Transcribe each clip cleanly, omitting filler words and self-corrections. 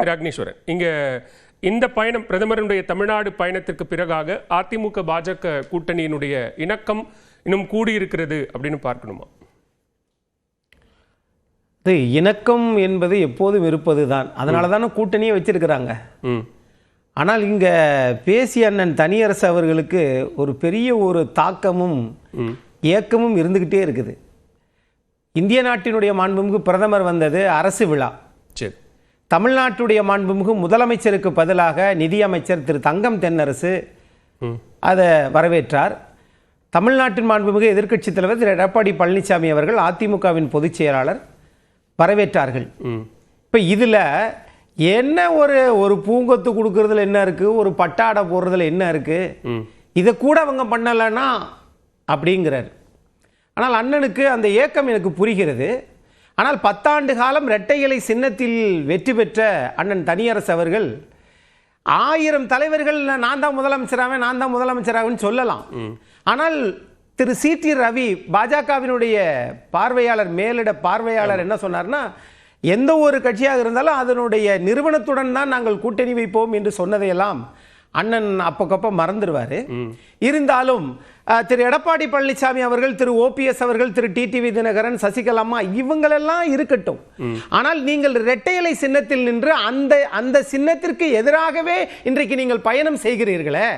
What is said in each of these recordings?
திரு அக்னீஸ்வரன், இங்க இந்த பயணம் பிரதமருடைய தமிழ்நாடு பயணத்திற்கு பிறகாக அதிமுக பாஜக கூட்டணியினுடைய இணக்கம் இன்னும் கூடியிருக்கிறது அப்படின்னு பார்க்கணுமா? இணக்கம் என்பது எப்போதும் இருப்பது தான். அதனால தானே கூட்டணியே வச்சிருக்கிறாங்க. ஆனால் இங்க பேசிய அண்ணன் தனியரசு அவர்களுக்கு ஒரு பெரிய ஒரு தாக்கமும் ஏக்கமும் இருந்துகிட்டே இருக்குது. இந்திய நாட்டினுடைய மாண்புமிகு பிரதமர் வந்தது அரசு விழா. சரி, தமிழ்நாட்டுடைய மாண்புமிகு முதலமைச்சருக்கு பதிலாக நிதியமைச்சர் திரு தங்கம் தென்னரசு அதை வரவேற்றார். தமிழ்நாட்டின் மாண்புமிகு எதிர்க்கட்சித் தலைவர் திரு எடப்பாடி பழனிசாமி அவர்கள் அதிமுகவின் பொதுச் செயலாளர் வரவேற்றார்கள். இப்போ இதில் என்ன ஒரு பூங்கொத்து கொடுக்கறதுல என்ன இருக்கு, ஒரு பட்டாடை போடுறதுல என்ன இருக்கு, இதை கூட அவங்க பண்ணலைன்னா அப்படிங்கிறார். ஆனால் அண்ணனுக்கு அந்த ஏக்கம் எனக்கு புரிகிறது. ஆனால் 10 ஆண்டு காலம் இரட்டை இலை சின்னத்தில் வெற்றி பெற்ற அண்ணன் தனியரசு அவர்கள் 1000 தலைவர்கள் நான் தான் முதலமைச்சராகன்னு சொல்லலாம். ஆனால் திரு சி.டி. ரவி பாஜகவினுடைய பார்வையாளர், மேலிட பார்வையாளர் என்ன சொன்னார்னா, எந்த ஒரு கட்சியாக இருந்தாலும் அதனுடைய நிறுவனத்துடன் தான் நாங்கள் கூட்டணி வைப்போம் என்று சொன்னதையெல்லாம் அண்ணன் அப்பக்கப்ப மறந்துடுவார். இருந்தாலும் திரு எடப்பாடி பழனிசாமி அவர்கள், திரு ஓபிஎஸ் அவர்கள், திரு டிடிவி தினகரன், சசிகலா அம்மா இவங்களெல்லாம் இருக்கட்டும். ஆனால் நீங்கள் இரட்டை இலை சின்னத்தில் நின்று அந்த சின்னத்திற்கு எதிராகவே இன்றைக்கு நீங்கள் பயணம் செய்கிறீர்களே,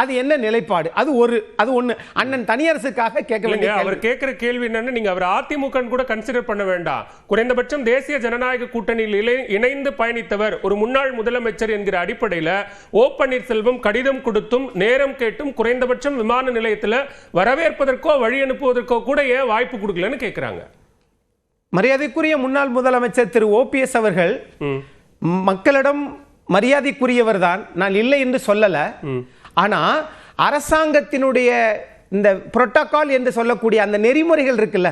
அது என்ன நிலைப்பாடு? அது ஒண்ணு அண்ணன் தனியரசுக்காக கேட்க வேண்டிய அவர் கேட்கிற கேள்வி என்னன்னு, நீங்க அவர் அதிமுக கூட கன்சிடர் பண்ண வேண்டாம். குறைந்தபட்சம் தேசிய ஜனநாயக கூட்டணியில் இணைந்து பயணித்தவர் ஒரு முன்னாள் முதலமைச்சர் என்கிற அடிப்படையில் ஓ பன்னீர்செல்வம் கடிதம் கொடுத்தும் நேரம் கேட்டும் குறைந்தபட்சம் விமான நிலையத்தில் வரவேற்பதற்கோ வழி அனுப்புவதற்கோ கூட ஏன் வாய்ப்பு கொடுக்கலன்னு கேட்கிறாங்க. மரியாதைக்குரிய முன்னாள் முதலமைச்சர் திரு ஓபிஎஸ் அவர்கள் மக்களிடம் மரியாதைக்குரியவர் தான், நான் இல்லை என்று சொல்லல. ஆனா அரசாங்கத்தினுடைய இந்த புரோட்டோகால் என்று சொல்லக்கூடிய அந்த நெறிமுறைகள் இருக்குல்ல,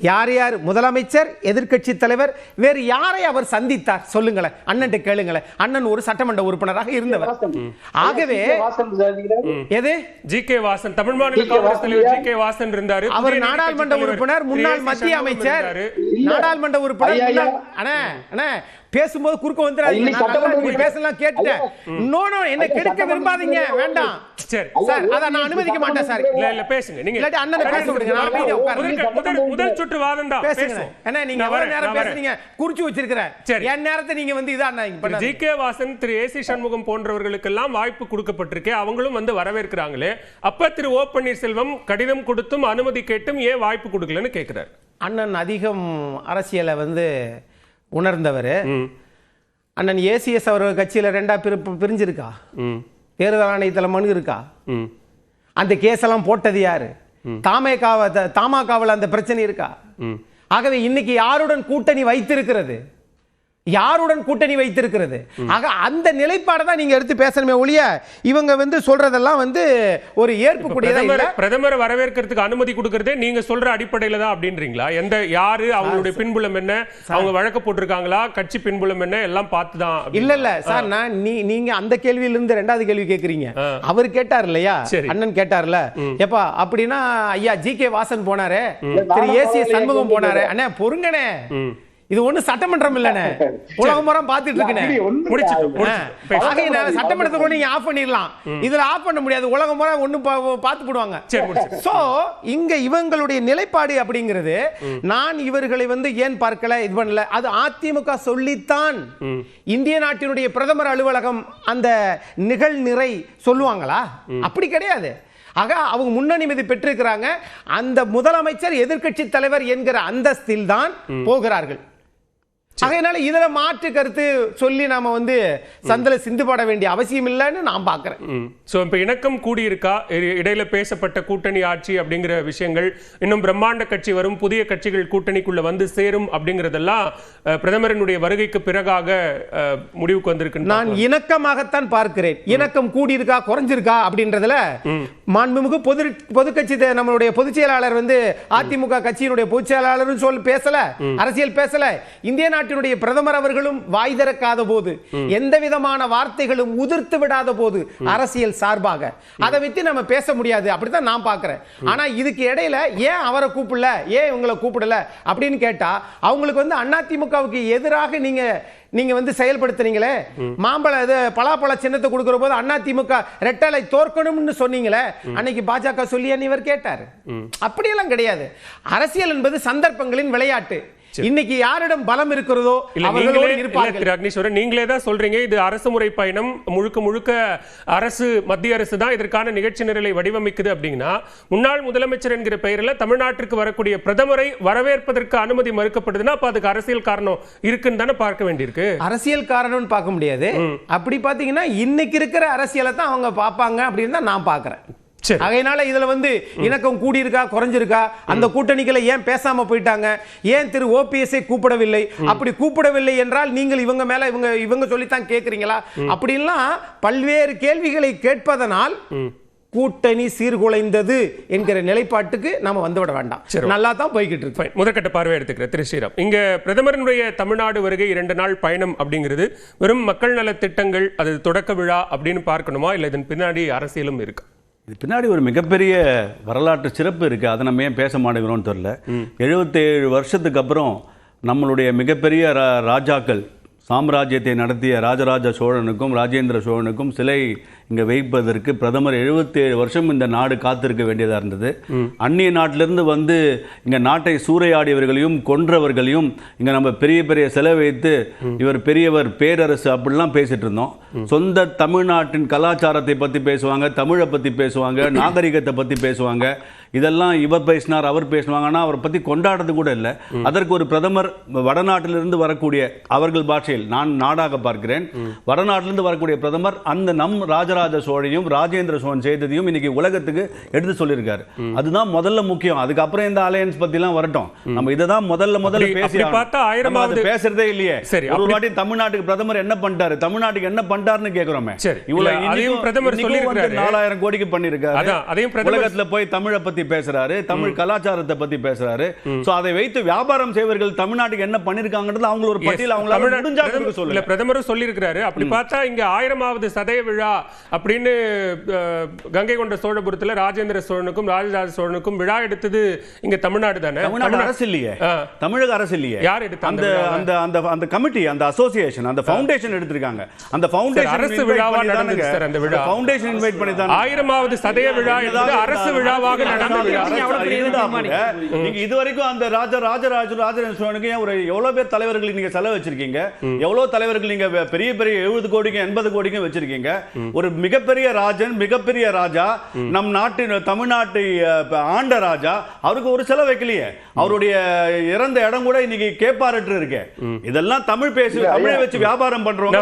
யார் யார் முதலமைச்சர், எதிர்க்கட்சி தலைவர், வேறு யாரை அவர் சந்தித்தார் சொல்லுங்களேன், அண்ணன் கேளுங்களேன். அண்ணன் ஒரு சட்டமன்ற உறுப்பினராக இருந்தவர். ஆகவே எது ஜி.கே. வாசன், தமிழ் மாநில காங்கிரஸ் தலைவர் ஜி.கே. வாசன் இருந்தாரு. அவர் நாடாளுமன்ற உறுப்பினர், முன்னாள் மத்திய அமைச்சர், நாடாளுமன்ற உறுப்பினர். அண்ணா பேசும்போது குறுக்க வந்துடாதீங்க, பேசலாம் கேட்டுட்டேன். என்ன கெடுக்க விரும்பாதீங்க, வேண்டாம் சரி சார், அத நான் அனுமதிக்க மாட்டேன் சார். இல்ல பேசுங்க, நீங்க இல்லாட்டி அண்ணனை பேச விடுங்க, நான் அமைதியா உட்கார்றேன். முதல் சுற்று வாதம் தான் பேசுங்க. என்ன நீங்க எவ்வளவு நேரம் பேசுறீங்க, குறிச்சு வச்சிருக்கிறேன். என் நேரத்தை நீங்க வந்து இதான் ஜி.கே. வாசன், திரு ஏ.சி. சண்முகம் போன்றவர்களுக்கு எல்லாம் வாய்ப்பு கொடுக்கப்பட்டிருக்கு, அவங்களும் வந்து வரவேற்கிறாங்களே. அப்ப திரு ஓ பன்னீர்செல்வம் கடிதம் கொடுத்தும் அனுமதி கேட்டும் ஏன் வாய்ப்பு கொடுக்கலன்னு கேட்கிறார். அண்ணன் அதிகம் அரசியலை வந்து உணர்ந்தவர். அண்ணன் ஏசிஎஸ் அவர்கள் கட்சியில 2 பிரிஞ்சிருக்கா, தேர்தல் ஆணையத்தில் மனு இருக்கா, அந்த கேஸ் எல்லாம் போட்டது யாரு, தமாகாவில் அந்த பிரச்சனை இருக்கா? ஆகவே இன்னைக்கு யாருடன் கூட்டணி வைத்திருக்கிறது, ஆக அந்த நிலைப்பாடை தான் நீங்க எடுத்து பேசணுமே ஒழிய இவங்க வந்து சொல்றதெல்லாம் வந்து ஒரு ஏற்புக்கூடியதா இல்ல. பிரதமர் வரவேற்கிறதுக்கு அனுமதி கொடுக்கறதே நீங்க சொல்ற அடிப்படையில தான் அப்படின்றீங்களா? எந்த யாரு, அவங்களுடைய பின்புலம் என்ன, அவங்க வழக்கு போட்டிருக்காங்களா, கட்சி பின்புலம் என்ன, எல்லாம் பார்த்துதான்? இல்ல சார், நான் நீங்க அந்த கேள்வியிலிருந்து 2வது கேள்வி கேக்குறீங்க. அவர் கேட்டார் இல்லையா, அண்ணன் கேட்டார்ல, எப்பா அப்படின்னா ஐயா ஜி.கே. வாசன் போனாரு, திரு ஏ.சி. சண்முகம் போனாரு. அண்ணா பொறுங்கனே, இது ஒண்ணு சட்டமன்றம் இல்லனே, உலகமரம் பார்த்துட்டு இருக்கனே. சட்டமன்றத்தை நீங்க ஆஃப் பண்ணிடலாம், இதுல ஆஃப் பண்ண முடியாது, உலகமரம் ஒண்ணு பார்த்து போடுவாங்க. சோ இங்க இவங்களுடைய நிலைப்பாடு அப்படிங்கிறது, நான் இவர்களை வந்து ஏன் பார்க்கல, இது பண்ணல, அது அதிமுக சொல்லித்தான் இந்திய நாட்டினுடைய பிரதமர் அலுவலகம் அந்த நிகழ்நிறை சொல்லுவாங்களா? அப்படி கிடையாது. ஆக அவங்க முன்னணி மீது பெற்றிருக்கிறாங்க. அந்த முதலமைச்சர் எதிர்க்கட்சி தலைவர் என்கிற அந்தஸ்தில் தான் போகிறார்கள். அதனால இதுல மாற்று கருத்து சொல்லி நாம வந்து சந்தல சிந்துபட வேண்டிய அவசியம் இல்லைன்னு நான் பாக்குறேன். சோ இப்ப இணக்கம் கூடி இருக்கா? இடையில பேசப்பட்ட கூட்டணி ஆட்சி அப்படிங்கிற விஷயங்கள், இன்னும் பிரம்மாண்ட கட்சி வரும், புதிய கட்சிகள் கூட்டணிக்குள்ள வந்து சேரும் அப்படிங்கறதெல்லாம் பிரதமரினுடைய வருகைக்கு பிறகாக முடிவுக்கு வந்திருக்கு. நான் இணக்கமாகத்தான் பார்க்கிறேன். இணக்கம் கூடி இருக்கா குறைஞ்சிருக்கா அப்படின்றதுல மாண்புமிகு பொது கட்சி நம்மளுடைய பொதுச் செயலாளர் வந்து அதிமுக கட்சியினுடைய பொதுச் செயலாளர் பேசல, அரசியல் பேசல, இந்திய தமிழ்நாட்டினுடைய பிரதமர் அவர்களும் வாய் திறக்காத போது, எந்த விதமான வார்த்தைகளும் உதிர்த்து விடாத போது அரசியல் சார்பாக அதை வைத்து நம்ம பேச முடியாது. அப்படித்தான் நான் பார்க்கிறேன். ஆனா இதுக்கு இடையில ஏன் அவரை கூப்பிடல, ஏன் உங்களை கூப்பிடல அப்படின்னு கேட்டா, அவங்களுக்கு வந்து அதிமுகவுக்கு எதிராக நீங்க வந்து செயல்படுத்துறீங்களே, பலாப்பழ சின்னத்தை கொடுக்கிற போது அதிமுக ரெட்டலை தோற்கணும்னு சொன்னீங்களே, அன்னைக்கு பாஜக சொல்லி இவர் கேட்டாரு. அப்படியெல்லாம் கிடையாது. அரசியல் என்பது சந்தர்ப்பங்களின் விளையாட்டு. இன்னைக்கு யாரிடம் பலம் இருக்கிறதோ அவர்களோடு இருப்பார்கள். நீங்களே தான் சொல்றீங்க இது அரசு முறை பயணம், முழுக்க முழுக்க அரசு, மத்திய அரசு தான் இதற்கான நிகழ்ச்சி நிரலை வடிவமைக்குது அப்படின்னா, முன்னாள் முதலமைச்சர் என்கிற பெயரில் தமிழ்நாட்டிற்கு வரக்கூடிய பிரதமரை வரவேற்பதற்கு அனுமதி மறுக்கப்படுதுன்னா அப்ப அதுக்கு அரசியல் காரணம் இருக்குன்னு தானே பார்க்க வேண்டியிருக்கு. அரசியல் காரணம்னு பார்க்க முடியாது. அப்படி பாத்தீங்கன்னா இன்னைக்கு இருக்கிற அரசியலை தான் அவங்க பார்ப்பாங்க அப்படின்னு தான் நான் பார்க்கிறேன். அதனால இதுல வந்து இணக்கம் கூடி இருக்கா குறைஞ்சிருக்கா, அந்த கூட்டணிகளை ஏன் பேசாம போயிட்டாங்க, ஏன் திரு ஓபிஎஸ்ஐ கூப்பிடவில்லை, அப்படி கூப்பிடவில்லை என்றால் நீங்கள் இவங்க மேல இவங்க சொல்லித்தான் கேட்கறீங்களா, அப்படின்லாம் பல்வேறு கேள்விகளை கேட்பதனால் கூட்டணி சீர்குலைந்தது என்கிற நிலைப்பாட்டுக்கு நாம வந்துவிட வேண்டாம். நல்லா தான் போய்கிட்டு இருக்கு. முதற்கட்ட பார்வை எடுத்துக்கிற திரு ஸ்ரீராம், இங்க பிரதமரினுடைய தமிழ்நாடு வருகை 2 நாள் பயணம் அப்படிங்கிறது வெறும் மக்கள் நல திட்டங்கள், அது தொடக்க விழா அப்படின்னு பார்க்கணுமா, இல்ல இதன் பின்னாடி அரசியலும் இருக்கு? இது பின்னாடி ஒரு மிகப்பெரிய வரலாற்று சிறப்பு இருக்குது. அதை நம்ம ஏன் பேச மாட்டேங்கிறோம்னு தெரியல. 77 வருஷத்துக்கு அப்புறம் நம்மளுடைய மிகப்பெரிய ராஜாக்கள், சாம்ராஜ்யத்தை நடத்திய ராஜராஜ சோழனுக்கும் ராஜேந்திர சோழனுக்கும் சிலை இங்கே வைப்பதற்கு பிரதமர் 77 வருஷம் இந்த நாடு காத்திருக்க வேண்டியதாக இருந்தது. அந்நிய நாட்டிலிருந்து வந்து இங்கே நாட்டை சூறையாடியவர்களையும் கொன்றவர்களையும் இங்கே நம்ம பெரிய பெரிய செலவு வைத்து இவர் பெரியவர் பேரரசு அப்படிலாம் பேசிட்டு இருந்தோம். சொந்த தமிழ்நாட்டின் கலாச்சாரத்தை பற்றி பேசுவாங்க, தமிழை பற்றி பேசுவாங்க, நாகரிகத்தை பற்றி பேசுவாங்க. இதெல்லாம் இவர் பேசினார் அவர் பேசுவாங்க, ஆனால் அவரை பற்றி கொண்டாடுறது கூட இல்லை. அதற்கு ஒரு பிரதமர் வடநாட்டிலிருந்து வரக்கூடிய, அவர்கள் பாஷையில் நான் நாடாக பார்க்கிறேன், வடநாட்டிலிருந்து வரக்கூடிய பிரதமர் அந்த நம் ராஜராஜ சோழனையும் ராஜேந்திர சோழன் செய்ததையும் இன்னைக்கு உலகத்துக்கு எடுத்து சொல்லியிருக்காரு. அதுதான் முதல்ல முக்கியம். அதுக்கப்புறம் இந்த அலையன்ஸ் பத்திலாம் வரட்டும். நம்ம இததான் முதல்ல பேசி பேசுறதே இல்லையே. ஒரு வாட்டி தமிழ்நாட்டுக்கு பிரதமர் என்ன பண்ணிட்டாரு, தமிழ்நாட்டுக்கு என்ன பண்ணிட்டாருன்னு கேக்குறோமே. இவ்வளவு பிரதமர் சொல்லியிருக்காரு, 4000 கோடிக்கு பண்ணிருக்காரு. உலகத்துல போய் தமிழை பத்தி பேசுறாரு, தமிழ் கலாச்சாரத்தை பத்தி பேசுறாரு. சோ அதை வைத்து வியாபாரம் செய்வர்கள் தமிழ்நாட்டுக்கு என்ன பண்ணிருக்காங்கன்றது அவங்க ஒரு பட்டியல் அவங்களால முடிஞ்சாங்க சொல்லுங்க. பிரதமரும் சொல்லியிருக்காரு. அப்படி பார்த்தா இங்க 1000வது சதய விழா அப்படின்னு கங்கை கொண்ட சோழபுரத்துல ராஜேந்திர சோழனுக்கும் ராஜராஜ சோழனுக்கும் விழா எடுத்தது இங்க தமிழ்நாடு தானே. தமிழ்நாடு அரசு இல்லையே, தமிழக அரசு இல்லையே. யார் எடுத்தாங்க? அந்த கமிட்டி, அந்த அசோசியேஷன், அந்த ஃபவுண்டேஷன் எடுத்திருக்காங்க. அந்த ஃபவுண்டேஷன் அரசு விழாவா நடந்தது சார். அந்த விழா ஃபவுண்டேஷன் இன்வைட் பண்ணி தான் 1000வது சதய விழா என்பது அரசு விழாவாக நடந்த விழா. நீங்க இதுவரைக்கும் அந்த ராஜராஜ சோழனுக்கு எவ்வளவு பேர் தலைவர்கள் நீங்க செலவு வச்சிருக்கீங்க, எவ்வளவு தலைவர்கள் நீங்க பெரிய பெரிய 70 கோடிக்கும் 80 கோடிக்கும் வச்சிருக்கீங்க. ஒரு மிகப்பெரிய ராஜன், மிகப்பெரிய ராஜா, நம் நாட்டின் தமிழ்நாட்டை ஆண்ட ராஜா, அவருக்கு ஒரு செலவு வைக்கலையே. அவருடைய இறந்த இடம் கூட இன்னைக்கு கேப்பாரற்று இருக்கு. இதெல்லாம் தமிழ் பேசி தமிழை வச்சு வியாபாரம் பண்றவங்க.